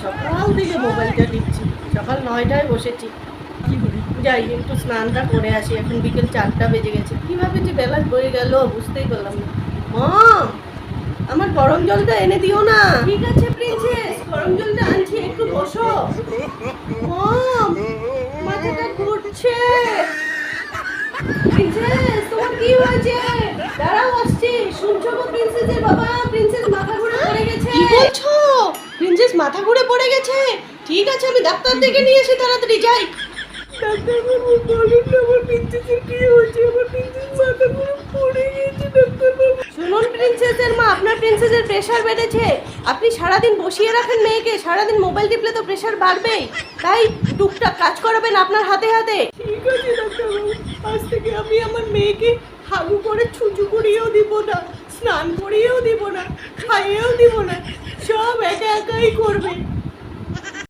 সকাল থেকে মোবাইলটা টিপছি, সকাল 9টায় বসেছি। যাই একটু স্নানটা করে আসি, এখন বিকেল 4টা বেজে গেছে। কীভাবে যে বেলা হয়ে গেল বুঝতেই পারলাম না। মা, আমার গরম জলটা এনে দিও না। ঠিক আছে প্রিন্সেস, গরম জলটা আনছি, একটু বসো। মম, মাথাটা ঘুরছে। প্রিন্সেস, তোমার কি হয়েছে? দাঁড়াও, আসছি। শুনছো গো প্রিন্সেসের বাবা, প্রিন্সেস মাথা ঘুরে পড়ে গেছে। কি বলছো? প্রিন্সেস মাথা ঘুরে পড়ে গেছে? ঠিক আছে, আমি ডাক্তার থেকে নিয়ে এসে তাড়াতাড়ি যাই। ডাক্তারবাবু বলুন না, আমার প্রিন্সেসের কি হয়েছে? আমার প্রিন্সেস মাথা ঘুরে পড়ে গেছে ডাক্তারবাবু। শুনুন প্রিন্সেসের মা, আপনার প্রিন্সেসের প্রেশার বেড়েছে। আপনি সারাদিন বসিয়ে রাখেন মেয়েকে, সারাদিন মোবাইল টিপলে তো প্রেশার বাড়বেই। তাই টুকটাক কাজ করাবেন আপনার হাতে হাতে। ঠিক আছে ডাক্তারবাবু, আজ থেকে আমি আমার মেয়েকে হাগু করে ছুঁচু করিয়েও দিব না, স্নান করিয়েও দিব না, খাইয়েও দিব না, সব একা একাই করবে।